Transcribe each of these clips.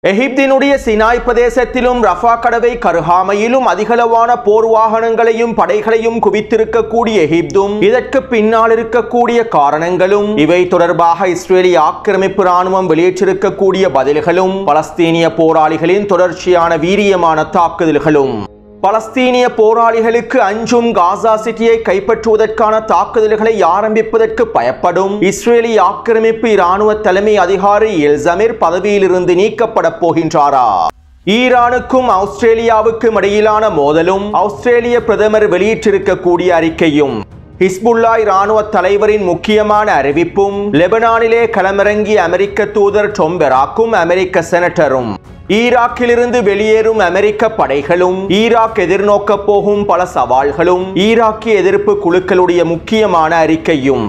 எகிப்தினுடைய சினாய் பிரதேசத்திலும் ரஃபா கடவை கருகாமையிலும் அதிகளவான போர் வாகனங்களையும் படைகளையும் குவித்திருக்கக்கூடிய எகிப்தும் இதற்கு பின்னால் இருக்கக்கூடிய காரணங்களும் இவை தொடர்பாக இஸ்ரேலிய ஆக்கிரமிப்பு ராணுவம் வெளியேற்றிருக்கக்கூடிய பதில்களும் பலஸ்தீனிய போராளிகளின் தொடர்ச்சியான வீரியமான தாக்குதல்களும் பலஸ்தீனிய போராளிகளுக்கு அஞ்சும் காசா சிட்டியை கைப்பற்றுவதற்கான தாக்குதல்களை ஆரம்பிப்பதற்கு பயப்படும் இஸ்ரேலிய ஆக்கிரமிப்பு இராணுவ தலைமை அதிகாரி எல்சமிர் பதவியிலிருந்து நீக்கப்பட போகின்றாரா? ஈரானுக்கும் ஆஸ்திரேலியாவுக்கும் இடையிலான மோதலும் ஆஸ்திரேலிய பிரதமர் வெளியிட்டிருக்கக்கூடிய அறிக்கையும் ஹிஸ்புல்லா இராணுவ தலைவரின் முக்கியமான அறிவிப்பும் லெபனானிலே களமிறங்கிய அமெரிக்க தூதர் டொம் பெராக்கும் அமெரிக்க செனட்டரும் ஈராக்கிலிருந்து வெளியேறும் அமெரிக்க படைகளும் ஈராக் எதிர்நோக்க போகும் பல சவால்களும் ஈராக்கிய எதிர்ப்பு குழுக்களுடைய முக்கியமான அறிக்கையும்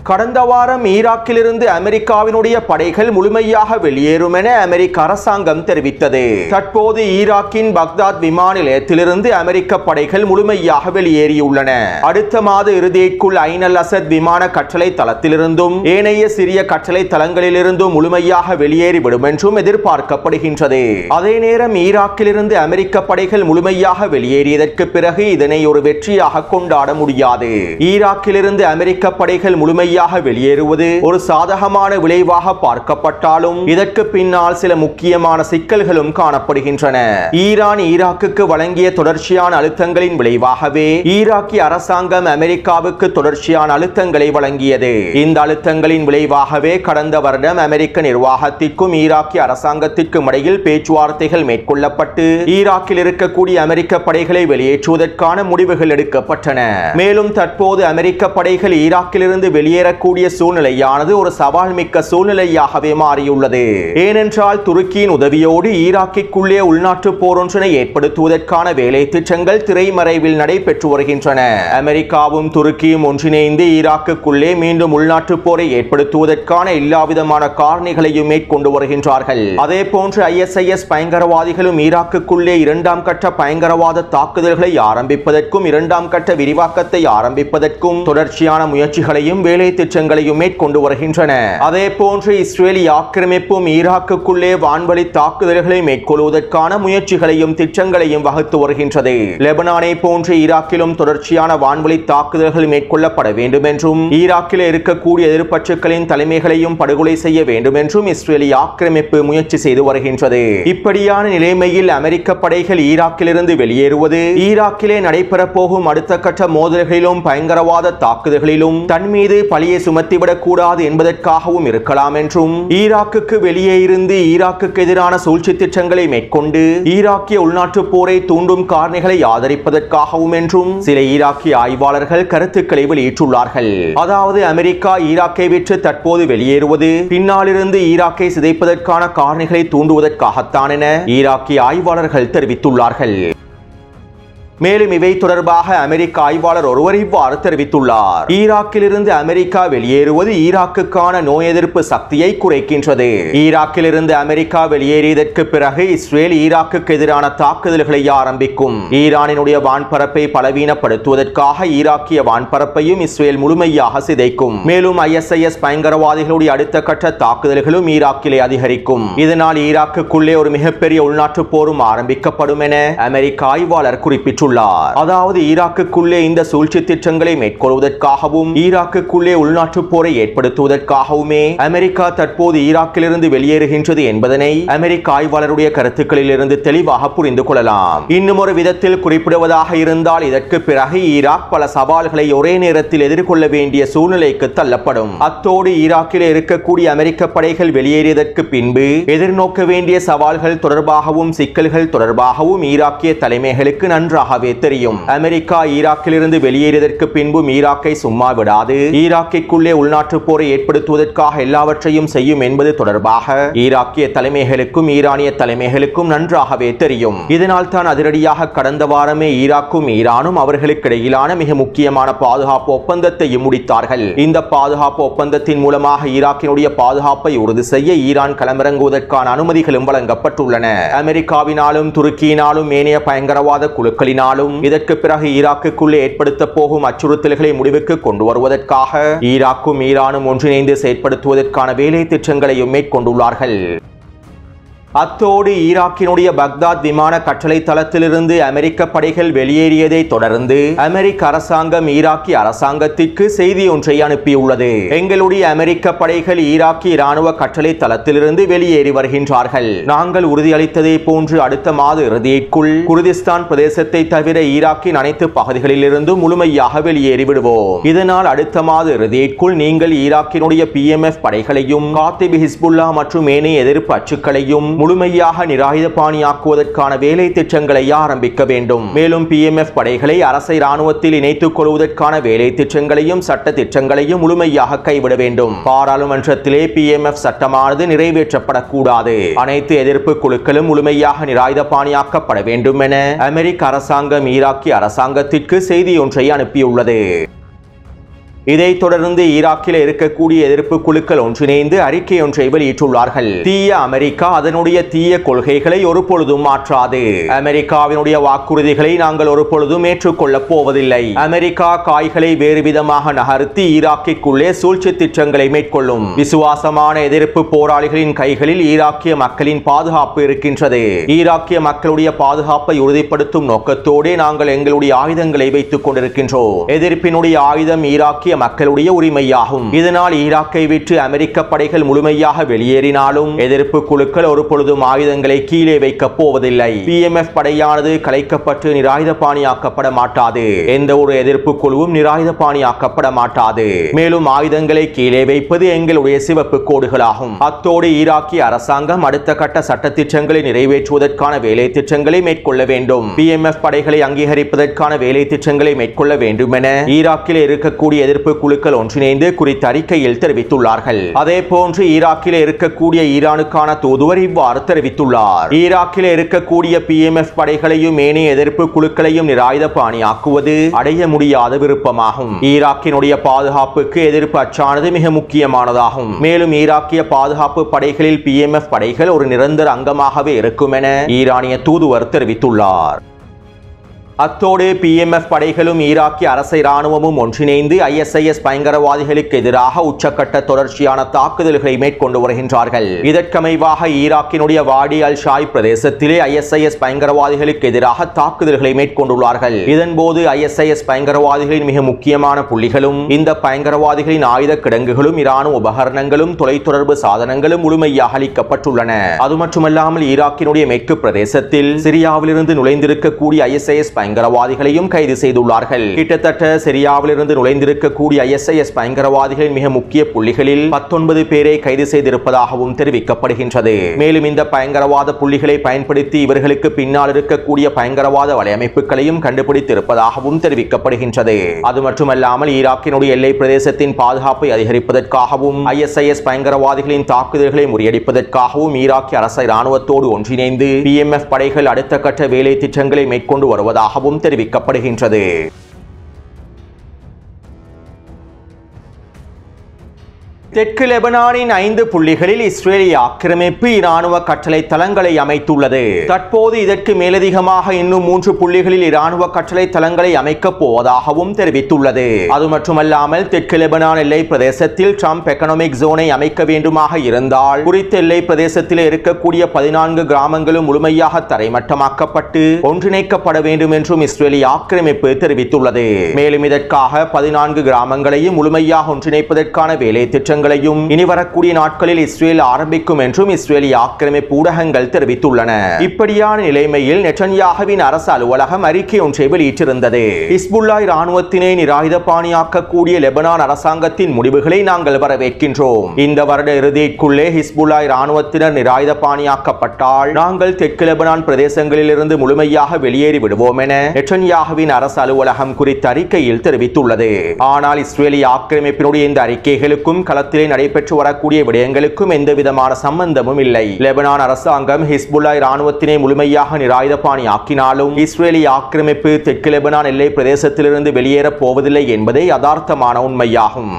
கடந்த வாரம் ஈராக்கிலிருந்து அமெரிக்காவினுடைய படைகள் முழுமையாக வெளியேறும் என அமெரிக்க அரசாங்கம் தெரிவித்தது. தற்போது ஈராக்கின் பக்தாத் விமான நிலையத்திலிருந்து அமெரிக்க படைகள் முழுமையாக வெளியேறியுள்ளன. அடுத்த மாத இறுதிக்குள் ஐன் அல் அசத் விமான கட்டளை தளத்திலிருந்தும் ஏனைய சிறிய கட்டளை தளங்களிலிருந்தும் முழுமையாக வெளியேறிவிடும் என்றும் எதிர்பார்க்கப்படுகின்றது. அதே நேரம் ஈராக்கிலிருந்து அமெரிக்க படைகள் முழுமையாக வெளியேறியதற்கு பிறகு இதனை ஒரு வெற்றியாக கொண்டாட முடியாது. ஈராக்கிலிருந்து அமெரிக்க படைகள் முழுமையாக வெளியேறுவது ஒரு சாதகமான விளைவாக பார்க்கப்பட்டாலும் இதற்கு பின்னால் சில முக்கியமான சிக்கல்களும் காணப்படுகின்றன. ஈரான் ஈராக்குக்கு வழங்கிய தொடர்ச்சியான அழுத்தங்களின் விளைவாகவே ஈராக்கிய அரசாங்கம் அமெரிக்காவுக்கு தொடர்ச்சியான அழுத்தங்களை வழங்கியது. இந்த அழுத்தங்களின் விளைவாகவே கடந்த வருடம் அமெரிக்க நிர்வாகத்திற்கும் ஈராக்கிய அரசாங்கத்திற்கும் இடையில் பேச்சுவார்த்தைகள் மேற்கொள்ளப்பட்டு ஈராக்கில் இருக்கக்கூடிய அமெரிக்க படைகளை வெளியேற்றுவதற்கான முடிவுகள் எடுக்கப்பட்டன. மேலும் தற்போது அமெரிக்க படைகள் ஈராக்கிலிருந்து வெளியேறக்கூடிய சூழ்நிலையானது ஒரு சவால் மிக்க சூழ்நிலையாகவே மாறியுள்ளது. ஏனென்றால் துருக்கியின் உதவியோடு ஈராக்கிற்குள்ளே உள்நாட்டு போர் ஒன்றினை ஏற்படுத்துவதற்கான வேலை திட்டங்கள் திரைமறைவில் நடைபெற்று வருகின்றன. அமெரிக்காவும் துருக்கியும் ஒன்றிணைந்து ஈராக்குள்ளே மீண்டும் உள்நாட்டு போரை ஏற்படுத்துவதற்கான எல்லாவிதமான காரணிகளையும் மேற்கொண்டு வருகின்றார்கள். அதே போன்று ISIS பயங்கரவாதிகளும் ஈராக்குள்ளே இரண்டாம் கட்ட பயங்கரவாத தாக்குதல்களை ஆரம்பிப்பதற்கும் இரண்டாம் கட்ட விரிவாக்கத்தை ஆரம்பிப்பதற்கும் தொடர்ச்சியான முயற்சிகளையும் வேலை திட்டங்களையும் மேற்கொண்டு வருகின்றன. அதே போன்று இஸ்ரேலிய ஆக்கிரமிப்பும் ஈராக்குள்ளே வான்வழி தாக்குதல்களை மேற்கொள்வதற்கான முயற்சிகளையும் திட்டங்களையும் வகுத்து வருகின்றது. லெபனானை போன்று ஈராக்கிலும் தொடர்ச்சியான வான்வழி தாக்குதல்கள் மேற்கொள்ளப்பட வேண்டும் என்றும் ஈராக்கில் இருக்கக்கூடிய எதிர்ப்பற்றுக்களின் தலைமைகளையும் படுகொலை செய்ய வேண்டும் என்றும் இஸ்ரேலிய ஆக்கிரமிப்பு முயற்சி செய்து வருகின்றது. இப்படியான நிலைமையில் அமெரிக்க படைகள் ஈராக்கிலிருந்து வெளியேறுவது ஈராக்கிலே நடைபெற போகும் அடுத்த கட்ட மோதல்களிலும் பயங்கரவாத தாக்குதல்களிலும் தன் மீது பழியை சுமத்திவிடக் கூடாது என்பதற்காகவும் இருக்கலாம் என்றும் ஈராக்குக்கு வெளியே இருந்து ஈராக்குக்கு எதிரான சூழ்ச்சி திட்டங்களை மேற்கொண்டு ஈராக்கிய உள்நாட்டு போரை தூண்டும் காரணிகளை ஆதரிப்பதற்காகவும் என்றும் சில ஈராக்கிய ஆய்வாளர்கள் கருத்துக்களை வெளியிட்டுள்ளார்கள். அதாவது அமெரிக்கா ஈராக்கை விட்டு தற்போது வெளியேறுவது பின்னாலிருந்து ஈராக்கை சிதைப்பதற்கான காரணிகளை தூண்டுவதற்காகத்தான் என ஈராக்கிய ஆய்வாளர்கள் தெரிவித்துள்ளார்கள். மேலும் இவை தொடர்பாக அமெரிக்க ஆய்வாளர் ஒருவர் இவ்வாறு தெரிவித்துள்ளார். ஈராக்கிலிருந்து அமெரிக்கா வெளியேறுவது ஈராக்குக்கான நோய் எதிர்ப்பு சக்தியை குறைக்கின்றது. ஈராக்கிலிருந்து அமெரிக்கா வெளியேறியதற்கு பிறகு இஸ்ரேல் ஈராக்குக்கு எதிரான தாக்குதல்களை ஆரம்பிக்கும். ஈரானினுடைய வான்பரப்பை பலவீனப்படுத்துவதற்காக ஈராக்கிய வான்பரப்பையும் இஸ்ரேல் முழுமையாக சிதைக்கும். மேலும் ISIS பயங்கரவாதிகளுடைய அடுத்த கட்ட தாக்குதல்களும் ஈராக்கிலே அதிகரிக்கும். இதனால் ஈராக்குள்ளே ஒரு மிகப்பெரிய உள்நாட்டு போரும் ஆரம்பிக்கப்படும் என அமெரிக்க ஆய்வாளர் குறிப்பிட்டுள்ளார். அதாவது ஈராக்குள்ளே இந்த சூழ்ச்சி திட்டங்களை மேற்கொள்வதற்காகவும் ஈராக்குள்ளே உள்நாட்டு போரை ஏற்படுத்துவதற்காகவுமே அமெரிக்கா தற்போது ஈராக்கிலிருந்து வெளியேறுகின்றது என்பதனை அமெரிக்க ஆய்வாளருடைய கருத்துக்களில் இருந்து தெளிவாக புரிந்து கொள்ளலாம். இன்னும் ஒரு விதத்தில் குறிப்பிடுவதாக இருந்தால் இதற்கு பிறகு ஈராக் பல சவால்களை ஒரே நேரத்தில் எதிர்கொள்ள வேண்டிய சூழ்நிலைக்கு தள்ளப்படும். அத்தோடு ஈராக்கில் இருக்கக்கூடிய அமெரிக்க படைகள் வெளியேறியதற்கு பின்பு எதிர்நோக்க வேண்டிய சவால்கள் தொடர்பாகவும் சிக்கல்கள் தொடர்பாகவும் ஈராக்கிய தலைமைகளுக்கு நன்றாக தெரியும். அமெரிக்கா ஈராக்கிலிருந்து வெளியேறியதற்கு பின்பும் ஈராக்கை சும்மா விடாது. ஈராக்கிற்குள்ளே உள்நாட்டு போரை ஏற்படுத்துவதற்காக எல்லாவற்றையும் செய்யும் என்பது தொடர்பாக ஈராக்கிய தலைமைகளுக்கும் ஈரானிய தலைமைகளுக்கும் நன்றாகவே தெரியும். இதனால் தான் அதிரடியாக கடந்த வாரமே ஈராக்கும் ஈரானும் அவர்களுக்கு இடையிலான மிக முக்கியமான பாதுகாப்பு ஒப்பந்தத்தையும் முடித்தார்கள். இந்த பாதுகாப்பு ஒப்பந்தத்தின் மூலமாக ஈராக்கினுடைய பாதுகாப்பை உறுதி செய்ய ஈரான் களமிறங்குவதற்கான அனுமதிகளும் வழங்கப்பட்டுள்ளன. அமெரிக்காவினாலும் துருக்கியினாலும் ஏனைய பயங்கரவாத குழுக்களினால் வெளியேறினாலும் இதற்கு பிறகு ஈராக்குக்குள்ளே ஏற்படுத்த போகும் அச்சுறுத்தல்களை முடிவுக்கு கொண்டு வருவதற்காக ஈராக்கும் ஈரானும் ஒன்றிணைந்து செயற்படுத்துவதற்கான வேலை திட்டங்களையும் மேற்கொண்டுள்ளார்கள். அத்தோடு ஈராக்கினுடைய பக்தாத் விமான கட்டளை தளத்திலிருந்து அமெரிக்க படைகள் வெளியேறியதை தொடர்ந்து அமெரிக்க அரசாங்கம் ஈராக்கிய அரசாங்கத்திற்கு செய்தி ஒன்றை அனுப்பியுள்ளது. எங்களுடைய அமெரிக்க படைகள் ஈராக்கிய இராணுவ கட்டளை தளத்திலிருந்து வெளியேறி வருகின்றார்கள். நாங்கள் உறுதியளித்ததை போன்று அடுத்த மாத இறுதிக்குள் குர்திஸ்தான் பிரதேசத்தை தவிர ஈராக்கின் அனைத்து பகுதிகளிலிருந்து முழுமையாக வெளியேறி விடுவோம். இதனால் அடுத்த மாத இறுதிக்குள் நீங்கள் ஈராக்கினுடைய PMF படைகளையும் காத்திப் ஹிஸ்புல்லா மற்றும் ஏனைய எதிர்ப்பு அச்சுக்களையும் முழுமையாக நிராயுதபாணியாக்குவதற்கான வேலை திட்டங்களை ஆரம்பிக்க வேண்டும். மேலும் PMF படைகளை அரச இராணுவத்தில் இணைத்துக் கொள்வதற்கான வேலை திட்டங்களையும் சட்ட திட்டங்களையும் முழுமையாக கைவிட வேண்டும். பாராளுமன்றத்திலே PMF சட்டமானது நிறைவேற்றப்படக்கூடாது. அனைத்து எதிர்ப்பு குழுக்களும் முழுமையாக நிராயுதபாணியாக்கப்பட வேண்டும் என அமெரிக்க அரசாங்கம் ஈராக்கிய அரசாங்கத்திற்கு செய்தி ஒன்றை அனுப்பியுள்ளது. இதைத் தொடர்ந்து ஈராக்கில் இருக்கக்கூடிய எதிர்ப்பு குழுக்கள் ஒன்றிணைந்து அறிக்கை ஒன்றை வெளியிட்டுள்ளார்கள். தீய அமெரிக்கா அதனுடைய தீய கொள்கைகளை ஒருபொழுதும் மாற்றாது. அமெரிக்காவினுடைய வாக்குறுதிகளை நாங்கள் ஒருபொழுதும் ஏற்றுக்கொள்ளப் போவதில்லை. அமெரிக்கா காய்களை வேறு விதமாக நகர்த்தி ஈராக்கிற்குள்ளே சூழ்ச்சி திட்டங்களை மேற்கொள்ளும். விசுவாசமான எதிர்ப்பு போராளிகளின் கைகளில் ஈராக்கிய மக்களின் பாதுகாப்பு இருக்கின்றது. ஈராக்கிய மக்களுடைய பாதுகாப்பை உறுதிப்படுத்தும் நோக்கத்தோடு நாங்கள் எங்களுடைய ஆயுதங்களை வைத்துக் கொண்டிருக்கின்றோம். எதிர்ப்பினுடைய ஆயுதம் ஈராக்கிய மக்களுடைய உரிமையாகும். இதனால் ஈராக்கை விட்டு அமெரிக்க படைகள் முழுமையாக வெளியேறினாலும் எதிர்ப்பு குழுக்கள் ஒருபொழுதும் ஆயுதங்களை கீழே வைக்கப் போவதில்லை. PMF படையானது கலைக்கப்பட்டு நிராயுதபாணியாக்கப்பட மாட்டாது. எந்த ஒரு எதிர்ப்பு குழுவும் நிராயுதபாணியாக்கப்பட மாட்டாது. மேலும் ஆயுதங்களை கீழே வைப்பது எங்களுடைய சிவப்பு கோடுகளாகும். அத்தோடு ஈராக்கிய அரசாங்கம் அடுத்த கட்ட சட்டத்திட்டங்களை நிறைவேற்றுவதற்கான வேலை திட்டங்களை மேற்கொள்ள வேண்டும். PMF படைகளை அங்கீகரிப்பதற்கான வேலை திட்டங்களை மேற்கொள்ள வேண்டும் என ஈராக்கில் இருக்கக்கூடிய எதிர்ப்பு குழுக்கள் ஒன்றிணைந்து குறித்த அறிக்கையில் தெரிவித்துள்ளார்கள். அதே போன்று ஈராக்கில் இருக்கக்கூடிய ஈரானுக்கான தூதுவர் இவ்வாறு தெரிவித்துள்ளார். ஈராக்கில் இருக்கக்கூடிய PMF படைகளையும் ஏனைய எதிர்ப்பு குழுக்களையும் நிராயுதபாணியாக்குவது அடைய முடியாத விருப்பமாகும். ஈராக்கினுடைய பாதுகாப்புக்கு எதிர்ப்பு அச்சானது மிக முக்கியமானதாகும். மேலும் ஈராக்கிய பாதுகாப்பு படைகளில் PMF படைகள் ஒரு நிரந்தர அங்கமாகவே இருக்கும் என ஈரானிய தூதுவர் தெரிவித்துள்ளார். அத்தோடு PMF படைகளும் ஈராக்கிய அரச இராணுவமும் ஒன்றிணைந்து ISIS பயங்கரவாதிகளுக்கு எதிராக உச்சக்கட்ட தொடர்ச்சியான தாக்குதல்களை மேற்கொண்டு வருகின்றார்கள். இதற்கமைவாக ஈராக்கினுடைய வாடி அல் ஷாய் பிரதேசத்திலே ISIS பயங்கரவாதிகளுக்கு எதிராக தாக்குதல்களை மேற்கொண்டுள்ளார்கள். இதன்போது ISIS பயங்கரவாதிகளின் மிக முக்கியமான புள்ளிகளும் இந்த பயங்கரவாதிகளின் ஆயுத கிடங்குகளும் இராணுவ உபகரணங்களும் தொலைத்தொடர்பு சாதனங்களும் முழுமையாக அளிக்கப்பட்டுள்ளன. அது மட்டுமல்லாமல் ஈராக்கினுடைய மேற்கு பிரதேசத்தில் சிரியாவிலிருந்து நுழைந்திருக்கக்கூடிய ISIS பயங்கரவாதிகளையும் கைது செய்துள்ளார்கள். கிட்டத்தட்ட சிரியாவிலிருந்து நுழைந்திருக்கக்கூடிய ISIS பயங்கரவாதிகளின் மிக முக்கிய புள்ளிகளில் 19 பேரை கைது செய்திருப்பதாகவும் தெரிவிக்கப்படுகின்றது. மேலும் இந்த பயங்கரவாத புள்ளிகளை பயன்படுத்தி இவர்களுக்கு பின்னால் இருக்கக்கூடிய பயங்கரவாத வலையமைப்புகளையும் கண்டுபிடித்திருப்பதாகவும் தெரிவிக்கப்படுகின்றது. அது மட்டுமல்லாமல் ஈராக்கினுடைய எல்லை பிரதேசத்தின் பாதுகாப்பை அதிகரிப்பதற்காகவும் ISIS பயங்கரவாதிகளின் தாக்குதல்களை முறியடிப்பதற்காகவும் ஈராக்கிய அரச இராணுவத்தோடு ஒன்றிணைந்து PMF படைகள் அடுத்த கட்ட வேலை திட்டங்களை மேற்கொண்டு வருவதாக தெரிவிக்கப்படுகின்றது. தெற்கு லெபனானின் 5 புள்ளிகளில் இஸ்ரேலிய ஆக்கிரமிப்பு இராணுவ கட்டளை தளங்களை அமைத்துள்ளது. தற்போது இதற்கு மேலதிகமாக இன்னும் 3 புள்ளிகளில் இராணுவ கட்டளை தளங்களை அமைக்கப் போவதாகவும் தெரிவித்துள்ளது. அது மட்டுமல்லாமல் தெற்கு லெபனான் எல்லை பிரதேசத்தில் ட்ரம்ப் எகனாமிக் ஜோனை அமைக்க வேண்டுமாக இருந்தால் குறித்த எல்லை பிரதேசத்தில் இருக்கக்கூடிய 14 கிராமங்களும் முழுமையாக தரைமட்டமாக்கப்பட்டு ஒன்றிணைக்கப்பட வேண்டும் என்றும் இஸ்ரேலிய ஆக்கிரமிப்பு தெரிவித்துள்ளது. மேலும் இதற்காக 14 கிராமங்களையும் முழுமையாக ஒன்றிணைப்பதற்கான வேலை திட்டங்கள் இனி வரக்கூடிய நாட்களில் இஸ்ரேல் ஆரம்பிக்கும் என்றும் இஸ்ரேலிய ஆக்கிரமிப்பு ஊடகங்கள் தெரிவித்துள்ளன. இப்படியான நிலைமையில் நெட்டன்யாகுவின் அரசு அலுவலகம் அறிக்கை ஒன்றை வெளியிட்டிருந்தது. ஹிஸ்புல்லா இராணுவத்தினை நிராயுதபாணியாக்கக்கூடிய லெபனான் அரசாங்கத்தின் முடிவுகளை நாங்கள் வரவேற்கின்றோம். இந்த வருட இறுதிக்குள்ளே ஹிஸ்புல்லா இராணுவத்தினர் நிராயுதபாணியாக்கப்பட்டால் நாங்கள் தெற்கு லெபனான் பிரதேசங்களில் இருந்து முழுமையாக வெளியேறி விடுவோம் என நெட்டன்யாகுவின் அரசு அலுவலகம் குறித்த அறிக்கையில் தெரிவித்துள்ளது. ஆனால் இஸ்ரேலிய ஆக்கிரமிப்பினுடைய இந்த அறிக்கைகளுக்கும் களத்தில் நடைபெற்று வரக்கூடிய விடயங்களுக்கும் எந்த விதமான சம்பந்தமும் இல்லை. லெபனான் அரசாங்கம் ஹிஸ்புல்லா இராணுவத்தினை முழுமையாக நிராயுதபாணியாக்கினாலும் இஸ்ரேலிய ஆக்கிரமிப்பு தெற்கு லெபனான் எல்லை பிரதேசத்திலிருந்து வெளியேறப் போவதில்லை என்பதே யதார்த்தமான உண்மையாகும்.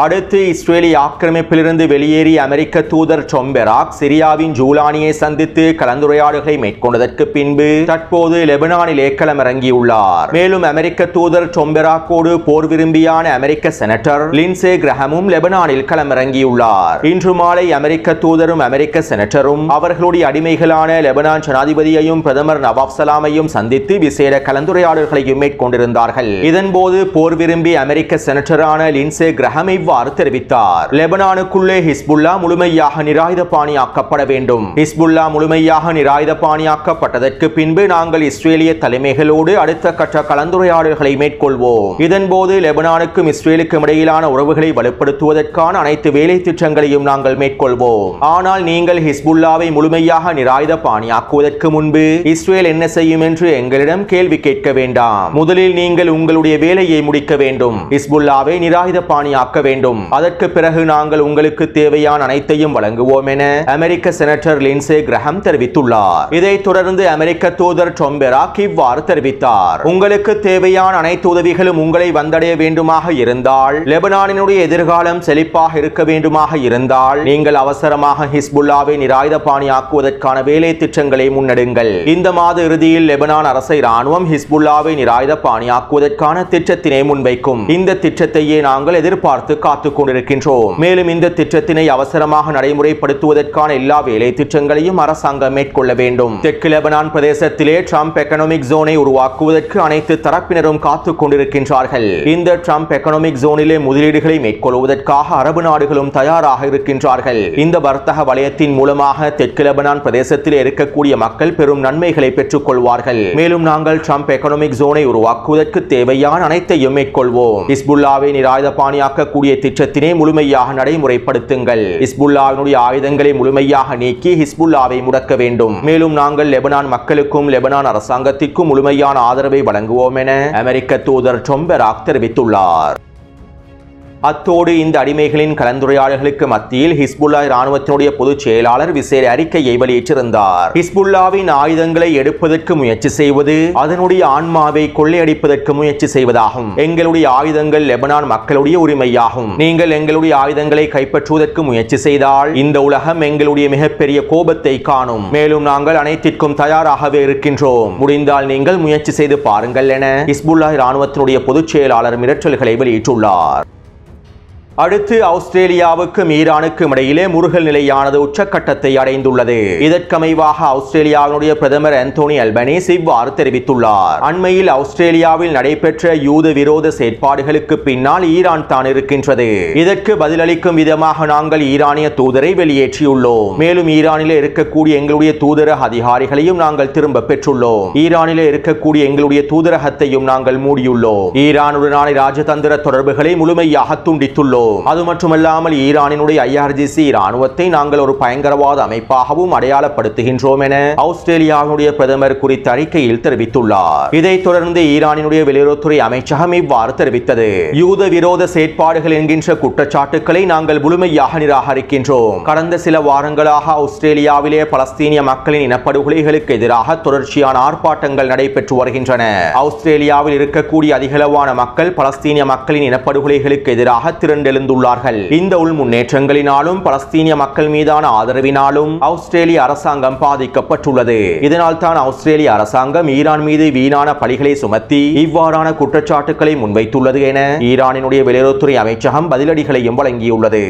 அடுத்து இஸ்ரேலிய ஆக்கிரமிப்பிலிருந்து வெளியேறிய அமெரிக்க தூதர் டாம் பெராக் சிரியாவின் ஜூலானியை சந்தித்து கலந்துரையாடல்களை மேற்கொண்டதற்கு பின்பு தற்போது லெபனானிலே களமிறங்கியுள்ளார். மேலும் அமெரிக்க தூதர் டாம் பெராக்கோடு போர் விரும்பியான அமெரிக்க செனட்டர் லின்சே கிரஹமும் லெபனானில் களமிறங்கியுள்ளார். இன்று மாலை அமெரிக்க தூதரும் அமெரிக்க செனட்டரும் அவர்களுடைய அடிமைகளான லெபனான் ஜனாதிபதியையும் பிரதமர் நவாப் சலாமையும் சந்தித்து விசேட கலந்துரையாடல்களையும் மேற்கொண்டிருந்தார்கள். இதன்போது போர் விரும்பி அமெரிக்க செனட்டரான லின்சே கிரஹம் இவ்வாறு தெரிவித்தார். லெபனானுக்குள்ளே ஹிஸ்புல்லா முழுமையாக நிராயுதபாணியாக்கப்பட வேண்டும். ஹிஸ்புல்லா முழுமையாக நிராயுதபாணியாக்கப்பட்டதற்கு பின்பு நாங்கள் இஸ்ரேலிய தலைமைகளோடு அடுத்த கட்ட கலந்துரையாடல்களை மேற்கொள்வோம். இதன்போது லெபனானுக்கும் இஸ்ரேலுக்கும் இடையிலான உறவுகளை வலுப்படுத்துவதற்கான அனைத்து வேலை திட்டங்களையும் நாங்கள் மேற்கொள்வோம். ஆனால் நீங்கள் ஹிஸ்புல்லாவை முழுமையாக நிராயுதபாணியாக்குவதற்கு முன்பு இஸ்ரேல் என்ன செய்யும் என்று எங்களிடம் கேள்வி கேட்க வேண்டாம். முதலில் நீங்கள் உங்களுடைய வேலையை முடிக்க வேண்டும். ஹிஸ்புல்லாவை நிராயுதபாணியாக்க வேண்டும். அதற்கு பிறகு நாங்கள் உங்களுக்கு தேவையான அனைத்தையும் வழங்குவோம் என அமெரிக்க செனட்டர் லின்சே கிரஹம் தெரிவித்துள்ளார். இதைத் தொடர்ந்து அமெரிக்க தூதர் டாம் பெராக் இவ்வாறு தெரிவித்தார். உங்களுக்கு தேவையான அனைத்து உதவிகளும் உங்களை வந்தடைய வேண்டுமாக இருந்தால், லெபனானினுடைய எதிர்காலம் செழிப்பாக இருக்க வேண்டுமாக இருந்தால், நீங்கள் அவசரமாக ஹிஸ்புல்லாவை நிராயுதபாணியாக்குவதற்கான வேலை திட்டங்களை முன்னெடுங்கள். இந்த மாத இறுதியில் லெபனான் அரசை ராணுவம் ஹிஸ்புல்லாவை நிராயுதபாணியாக்குவதற்கான திட்டத்தினை முன்வைக்கும். இந்த திட்டத்தையே நாங்கள் எதிர்பார்த்து காத்துக் கொண்டிருக்கின்றோம். மேலும் இந்த திட்டத்தினை அவசரமாக நடைமுறைப்படுத்துவதற்கான எல்லா வேலை திட்டங்களையும் அரசாங்கம் மேற்கொள்ள வேண்டும். தெற்கு லெபனான் பிரதேசத்திலே ட்ரம்ப் எகனாமிக் ஜோனை உருவாக்குவதற்கு அனைத்து தரப்பினரும் காத்துக் கொண்டிருக்கின்றார்கள். இந்த ட்ரம்ப் எகனாமிக் ஜோனிலே முதலீடுகளை மேற்கொள்வதற்காக அரபு நாடுகளும் தயாராக இருக்கின்றார்கள். இந்த வர்த்தக வலயத்தின் மூலமாக தெற்கு லெபனான் பிரதேசத்திலே இருக்கக்கூடிய மக்கள் பெரும் நன்மைகளை பெற்றுக் கொள்வார்கள். மேலும் நாங்கள் ட்ரம்ப் எகனாமிக் ஜோனை உருவாக்குவதற்கு தேவையான அனைத்தையும் மேற்கொள்வோம். ஹிஸ்புல்லாவை நிராயுதபாணியாக்கக்கூடிய திட்டத்தினை முழுமையாக நடைமுறைப்படுத்துங்கள். ஹிஸ்புல்லாவினுடைய ஆயுதங்களை முழுமையாக நீக்கி ஹிஸ்புல்லாவை முடக்க வேண்டும். மேலும் நாங்கள் லெபனான் மக்களுக்கும் லெபனான் அரசாங்கத்திற்கும் முழுமையான ஆதரவை வழங்குவோம் என அமெரிக்க தூதர் டாம் பெராக் தெரிவித்துள்ளார். அத்தோடு இந்த அடிமைகளின் கலந்துரையாடல்களுக்கு மத்தியில் ஹிஸ்புல்லா இராணுவத்தினுடைய பொதுச் செயலாளர் விசேட அறிக்கையை வெளியிட்டிருந்தார். ஹிஸ்புல்லாவின் ஆயுதங்களை எடுப்பதற்கு முயற்சி செய்வது அதனுடைய ஆன்மாவை கொள்ளையடிப்பதற்கு முயற்சி செய்வதாகும். எங்களுடைய ஆயுதங்கள் லெபனான் மக்களுடைய உரிமையாகும். நீங்கள் எங்களுடைய ஆயுதங்களை கைப்பற்றுவதற்கு முயற்சி செய்தால் இந்த உலகம் எங்களுடைய மிகப்பெரிய கோபத்தை காணும். மேலும் நாங்கள் அனைத்திற்கும் தயாராகவே இருக்கின்றோம். முடிந்தால் நீங்கள் முயற்சி செய்து பாருங்கள் என ஹிஸ்புல்லா இராணுவத்தினுடைய பொதுச் செயலாளர் மிரட்டல்களை வெளியிட்டுள்ளார். அடுத்து ஆஸ்திரேலியாவுக்கும் ஈரானுக்கும் இடையிலே முறுகல் நிலையானது உச்சக்கட்டத்தை அடைந்துள்ளது. இதற்கமைவாக ஆஸ்திரேலியாவினுடைய பிரதமர் ஆந்தோனி அல்பனீஸ் இவ்வாறு தெரிவித்துள்ளார். அண்மையில் ஆஸ்திரேலியாவில் நடைபெற்ற யூத விரோத செயற்பாடுகளுக்கு பின்னால் ஈரான் தான் இருக்கின்றது. இதற்கு பதிலளிக்கும் விதமாக நாங்கள் ஈரானிய தூதரை வெளியேற்றியுள்ளோம். மேலும் ஈரானிலே இருக்கக்கூடிய எங்களுடைய தூதரக அதிகாரிகளையும் நாங்கள் திரும்ப பெற்றுள்ளோம். ஈரானிலே இருக்கக்கூடிய எங்களுடைய தூதரகத்தையும் நாங்கள் மூடியுள்ளோம். ஈரானுடனான ராஜதந்திர தொடர்புகளை முழுமையாக துண்டித்துள்ளோம். அது மட்டுமல்லாமல் ஈரானினுடைய IRGC இராணுவத்தை நாங்கள் ஒரு பயங்கரவாத அமைப்பாகவும் அடையாளப்படுத்துகின்றோம் என ஆஸ்திரேலியாவுடைய பிரதமர் குறித்த அறிக்கையில் தெரிவித்துள்ளார். இதைத் தொடர்ந்து ஈரானினுடைய வெளியுறவுத்துறை அமைச்சகம் இவ்வாறு தெரிவித்தது. யூத விரோத செயற்பாடுகள் என்கின்ற குற்றச்சாட்டுக்களை நாங்கள் முழுமையாக நிராகரிக்கின்றோம். கடந்த சில வாரங்களாக ஆஸ்திரேலியாவிலே பலஸ்தீனிய மக்களின் இனப்படுகொலைகளுக்கு எதிராக தொடர்ச்சியான ஆர்ப்பாட்டங்கள் நடைபெற்று வருகின்றன. ஆஸ்திரேலியாவில் இருக்கக்கூடிய அதிகளவான மக்கள் பலஸ்தீனிய மக்களின் இனப்படுகொலைகளுக்கு எதிராக திரண்டு இந்த உள் முன்னேற்றங்களினாலும் பலஸ்தீனிய மக்கள் மீதான ஆதரவினாலும் ஆஸ்திரேலிய அரசாங்கம் பாதிக்கப்பட்டுள்ளது. இதனால் தான் ஆஸ்திரேலிய அரசாங்கம் ஈரான் மீது வீணான பழிகளை சுமத்தி இவ்வாறான குற்றச்சாட்டுக்களை முன்வைத்துள்ளது என ஈரானினுடைய வெளியுறவுத்துறை அமைச்சகம் பதிலடிகளையும் வழங்கியுள்ளது.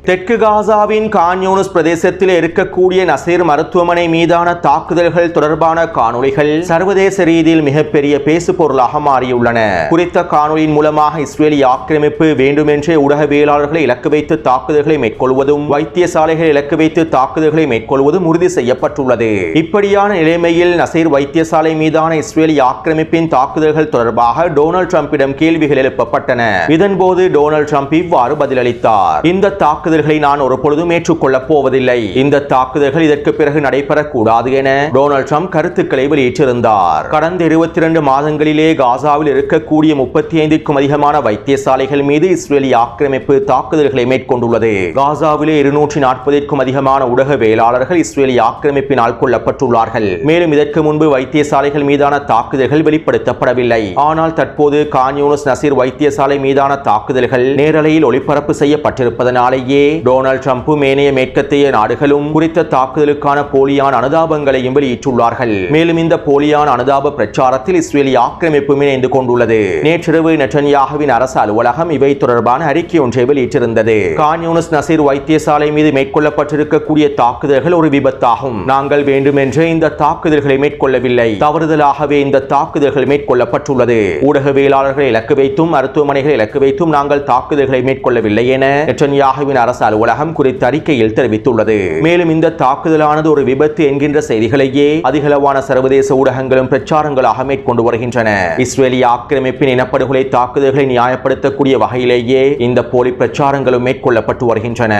தெற்கு காசாவின் கான் யூனிஸ் பிரதேசத்தில் இருக்கக்கூடிய நசீர் மருத்துவமனை மீதான தாக்குதல்கள் தொடர்பான காணொளிகள் சர்வதேச ரீதியில் மிகப்பெரிய பேசு பொருளாக மாறியுள்ளன. குறித்த காணொலியின் மூலமாக இஸ்ரேலிய ஆக்கிரமிப்பு வேண்டுமென்றே ஊடகவியலாளர்களை இலக்கு வைத்து தாக்குதல்களை மேற்கொள்வதும் வைத்தியசாலைகளை இலக்கு வைத்து தாக்குதல்களை மேற்கொள்வதும் உறுதி செய்யப்பட்டுள்ளது. இப்படியான நிலைமையில் நசீர் வைத்தியசாலை மீதான இஸ்ரேலிய ஆக்கிரமிப்பின் தாக்குதல்கள் தொடர்பாக டொனால்ட் ட்ரம்பிடம் கேள்விகள் எழுப்பப்பட்டன. இதன்போது டொனால்ட் ட்ரம்ப் இவ்வாறு பதிலளித்தார். இந்த தாக்குதல் தாக்குதல்களை நான் ஒருபொழுதும் ஏற்றுக்கொள்ளப் போவதில்லை. இந்த தாக்குதல்கள் இதற்கு பிறகு நடைபெறக்கூடாது என டொனால்ட் ட்ரம்ப் கருத்துக்களை வெளியிட்டிருந்தார். கடந்த 22 மாதங்களிலே காசாவில் இருக்கக்கூடிய 35க்கும் அதிகமான வைத்தியசாலைகள் மீது இஸ்ரேலிய ஆக்கிரமிப்பு தாக்குதல்களை மேற்கொண்டுள்ளது. காசாவிலே 240க்கும் அதிகமான ஊடகவியலாளர்கள் இஸ்ரேலிய ஆக்கிரமிப்பினால் கொல்லப்பட்டுள்ளார்கள். மேலும் இதற்கு முன்பு வைத்தியசாலைகள் மீதான தாக்குதல்கள் வெளிப்படுத்தப்படவில்லை. ஆனால் தற்போது கான் யூனிஸ் நசீர் வைத்தியசாலை மீதான தாக்குதல்கள் நேரலையில் ஒளிபரப்பு செய்யப்பட்டிருப்பதனாலேயே டொனால்ட் ட்ரம்பும் ஏனைய மேற்கத்திய நாடுகளும் குறித்த தாக்குதலுக்கான போலியான அனுதாபங்களையும் வெளியிட்டுள்ளார்கள். மேலும் இந்த போலியான அனுதாப பிரச்சாரத்தில் இஸ்ரேலிய ஆக்கிரமிப்பும் இணைந்து கொண்டுள்ளது. நேற்றிரவு நெட்டன்யாகுவின் அரசு அலுவலகம் இவை தொடர்பான அறிக்கை ஒன்றை வெளியிட்டிருந்தது. கான் யூனிஸ் நசீர் வைத்தியசாலை மீது மேற்கொள்ளப்பட்டிருக்கக்கூடிய தாக்குதல்கள் ஒரு விபத்தாகும். நாங்கள் வேண்டுமென்றே இந்த தாக்குதல்களை மேற்கொள்ளவில்லை. தவறுதலாகவே இந்த தாக்குதல்கள் மேற்கொள்ளப்பட்டுள்ளது. ஊடகவியலாளர்களை இலக்கு வைத்தும் மருத்துவமனைகளை இலக்கு வைத்தும் நாங்கள் தாக்குதல்களை மேற்கொள்ளவில்லை என நெட்டன்யாகுவின் அரசு அலுவலகம் குறித்த அறிக்கையில் தெரிவித்துள்ளது. மேலும் இந்த தாக்குதலானது ஒரு விபத்து என்கின்ற செய்திகளையே அதிகளவான சர்வதேச ஊடகங்களும் பிரச்சாரங்களாக மேற்கொண்டு வருகின்றன. இஸ்ரேலிய ஆக்கிரமிப்பின் இனப்படுகொலை தாக்குதல்களை நியாயப்படுத்தக்கூடிய வகையிலேயே இந்த போலி பிரச்சாரங்களும் மேற்கொள்ளப்பட்டு வருகின்றன.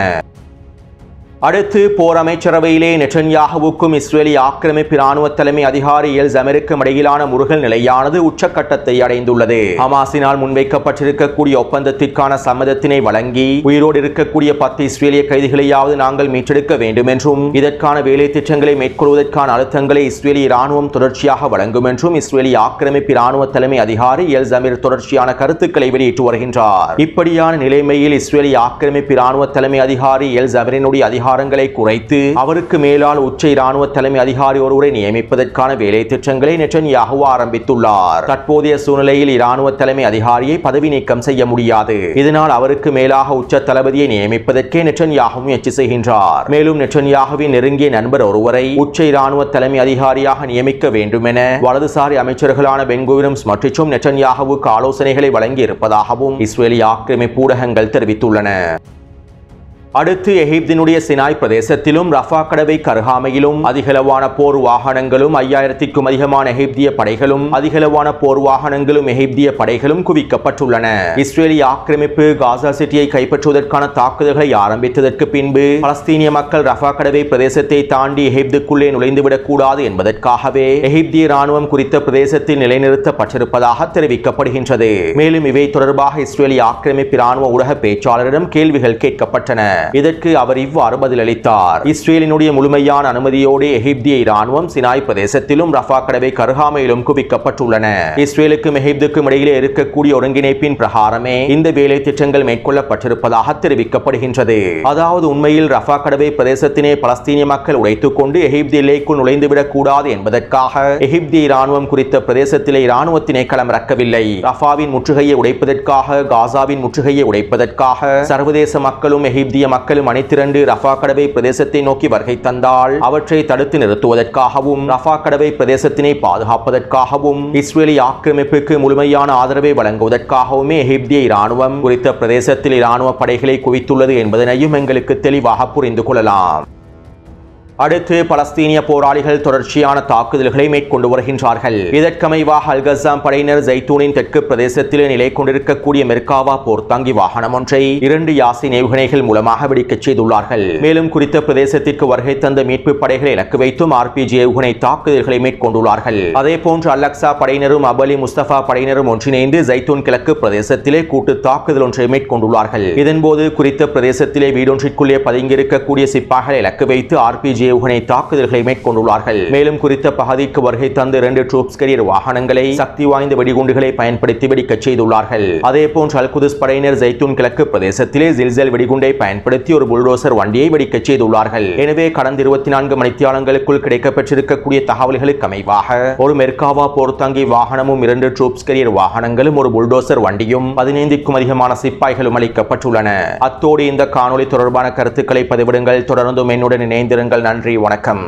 அடுத்து போர் அமைச்சரவையிலே நெட்டன்யாகுவுக்கும் இஸ்ரேலிய ஆக்கிரமிப்பு ராணுவ தலைமை அதிகாரி எல்சமெருக்கும் இடையிலான முருகல் நிலையானது உச்சக்கட்டத்தை அடைந்துள்ளது. ஹமாஸினால் முன்வைக்கப்பட்டிருக்கக்கூடிய ஒப்பந்தத்திற்கான சம்மதத்தினை வழங்கி உயிரோடு இருக்கக்கூடிய 10 இஸ்ரேலிய கைதிகளையாவது நாங்கள் மீட்டெடுக்க வேண்டும் என்றும் இதற்கான வேலை திட்டங்களை மேற்கொள்வதற்கான அழுத்தங்களை இஸ்ரேலிய ராணுவம் தொடர்ச்சியாக வழங்கும் என்றும் இஸ்ரேலிய ஆக்கிரமிப்பு ராணுவ தலைமை அதிகாரி எல்சமெர் தொடர்ச்சியான கருத்துக்களை வெளியிட்டு வருகின்றார். இப்படியான நிலைமையில் இஸ்ரேலிய ஆக்கிரமிப்பு ராணுவ தலைமை அதிகாரி எல்சமெரினுடைய அதிகாரங்களை குறைத்து அவருக்கு மேலால் உச்ச இராணுவ தலைமை அதிகாரி ஒருவரை நியமிப்பதற்கான வேலை திட்டங்களை நெட்டன்யாகு ஆரம்பித்துள்ளார். தற்போதைய சூழ்நிலையில் இராணுவ தலைமை அதிகாரியை பதவி நீக்கம் செய்ய முடியாது. இதனால் அவருக்கு மேலாக உச்ச தளபதியை நியமிப்பதற்கே நெட்டன்யாகு முயற்சி செய்கின்றார். மேலும் நெட்டன்யாகுவின் நெருங்கிய நண்பர் ஒருவரை உச்ச இராணுவ தலைமை அதிகாரியாக நியமிக்க வேண்டும் என வலதுசாரி அமைச்சர்களான பென் குவிரும் மற்றும் நெட்டன்யாகுவுக்கு ஆலோசனைகளை வழங்கி இருப்பதாகவும் இஸ்ரேலிய ஆக்கிரமிப்பு ஊடகங்கள் தெரிவித்துள்ளன. அடுத்து எகிப்தினுடைய சினாய் பிரதேசத்திலும் ரஃபா கடவை கருகாமையிலும் அதிகளவான போர் வாகனங்களும் 5000க்கும் அதிகமான எகிப்திய படைகளும் அதிகளவான போர் வாகனங்களும் எகிப்திய படைகளும் குவிக்கப்பட்டுள்ளன. இஸ்ரேலிய ஆக்கிரமிப்பு காசா சிட்டியை கைப்பற்றுவதற்கான தாக்குதல்களை ஆரம்பித்ததற்கு பின்பு பலஸ்தீனிய மக்கள் ரஃபா கடவை பிரதேசத்தை தாண்டி எகிப்துக்குள்ளே நுழைந்துவிடக் கூடாது என்பதற்காகவே எகிப்திய ராணுவம் குறித்த பிரதேசத்தில் நிலைநிறுத்தப்பட்டிருப்பதாக தெரிவிக்கப்படுகின்றது. மேலும் இவை தொடர்பாக இஸ்ரேலிய ஆக்கிரமிப்பு ராணுவ ஊடக பேச்சாளரிடம் கேள்விகள் கேட்கப்பட்டன. இதற்கு அவர் இவ்வாறு பதிலளித்தார். இஸ்ரேலினுடைய முழுமையான அனுமதியோடு எகிப்திய இராணுவம் சினாய் பிரதேசத்திலும் ரஃபா கடவை கருகாமையிலும் குவிக்கப்பட்டுள்ளன. இஸ்ரேலுக்கும் எகிப்துக்கும் இடையிலே இருக்கக்கூடிய ஒருங்கிணைப்பின் பிரகாரமே இந்த வேலை திட்டங்கள் மேற்கொள்ளப்பட்டிருப்பதாக தெரிவிக்கப்படுகின்றது. அதாவது உண்மையில் ரஃபா கடவை பிரதேசத்தினை பலஸ்தீனிய மக்கள் உடைத்துக் கொண்டு எகிப்து எல்லைக்குள் நுழைந்துவிடக் கூடாது என்பதற்காக எகிப்திய இராணுவம் குறித்த பிரதேசத்திலே இராணுவத்தினை களமிறக்கவில்லை. ரஃபாவின் முற்றுகையை உடைப்பதற்காக காசாவின் முற்றுகையை உடைப்பதற்காக சர்வதேச மக்களும் எகிப்திய மக்களும் அணிதிரண்டு ரஃபா கடவை பிரதேசத்தை நோக்கி வருகை தந்தால் அவற்றை தடுத்து நிறுத்துவதற்காகவும் ரஃபா கடவை பிரதேசத்தினை பாதுகாப்பதற்காகவும் இஸ்ரேலிய ஆக்கிரமிப்புக்கு முழுமையான ஆதரவை வழங்குவதற்காகவுமே எகிப்திய இராணுவம் குறித்த பிரதேசத்தில் இராணுவ படைகளை குவித்துள்ளது என்பதனையும் எங்களுக்கு தெளிவாக புரிந்து கொள்ளலாம். அடுத்து பலஸ்தீனிய போராளிகள் தொடர்ச்சியான தாக்குதல்களை மேற்கொண்டு வருகின்றார்கள். இதற்கமைவாக அல்-கஸ்ஸாம் படையினர் ஜைத்தூனின் தெற்கு பிரதேசத்தில் நிலை கொண்டிருக்கக்கூடிய மெர்காவா போர்த்தாங்கி வாகனம் ஒன்றை 2 யாசின் ஏவுகணைகள் மூலமாக வெடிக்கச் செய்துள்ளார்கள். மேலும் குறித்த பிரதேசத்திற்கு வருகை தந்த மீட்பு படைகளை இலக்கு வைத்தும் RPG ஏவுகணை தாக்குதல்களை மேற்கொண்டுள்ளார்கள். அதேபோன்று அல்-அக்ஸா படையினரும் அபலி முஸ்தபா படையினரும் ஒன்றிணைந்து ஜைத்தூன் கிழக்கு பிரதேசத்திலே கூட்டு தாக்குதல் ஒன்றை மேற்கொண்டுள்ளார்கள். இதன்போது குறித்த பிரதேசத்திலே வீடொன்றிற்குள்ளே பதுங்கியிருக்கக்கூடிய சிப்பாய்களை இலக்கு வைத்து RPG ஏவுகணை தாக்குதல்களை மேற்கொண்டுள்ளார்கள். மேலும் குறித்த பகுதிக்கு வருகை தந்து 2 ட்ரூப்ஸ் கேரியர் வாகனங்களை சக்தி வாய்ந்த வெடிகுண்டுகளை பயன்படுத்தி வெடிக்கச் செய்துள்ளார்கள். அதேபோன்று அல்-குதுஸ் படையினர் ஜைத்தூன் கிழக்கு பிரதேசத்திலே ஜில்சல் வெடிகுண்டை பயன்படுத்தி ஒரு புல்டோசர் வண்டியை வெடிக்கச் செய்துள்ளார்கள். எனவே கடந்த 24 மணித்தியாலங்களுக்குள் கிடைக்கப்பெற்றிருக்கக்கூடிய தகவல்களுக்கு அமைவாக ஒரு மெர்காவா போர்த்தாங்கி வாகனமும் 2 ட்ரூப்ஸ் கேரியர் வாகனங்களும் ஒரு புல்டோசர் வண்டியும் 15க்கும் அதிகமான சிப்பாய்களும் அளிக்கப்பட்டுள்ளன. அத்தோடு இந்த காணொளி தொடர்பான கருத்துக்களை பதிவிடுங்கள். தொடர்ந்தும் என்னுடன் இணைந்திருங்கள். நன்றி, வணக்கம்.